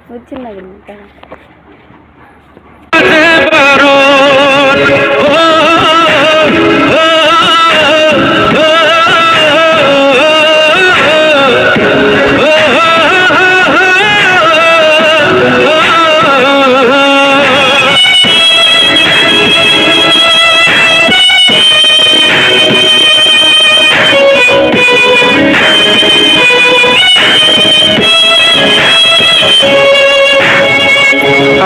বুঝছেন না কিন্তু তারা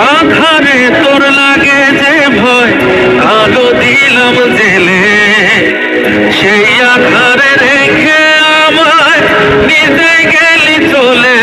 আধারে তোর লাগে যে ভয় আলো দিলাম জেলে সেই আধারে রেখে আমায় নিজে গেলি চলে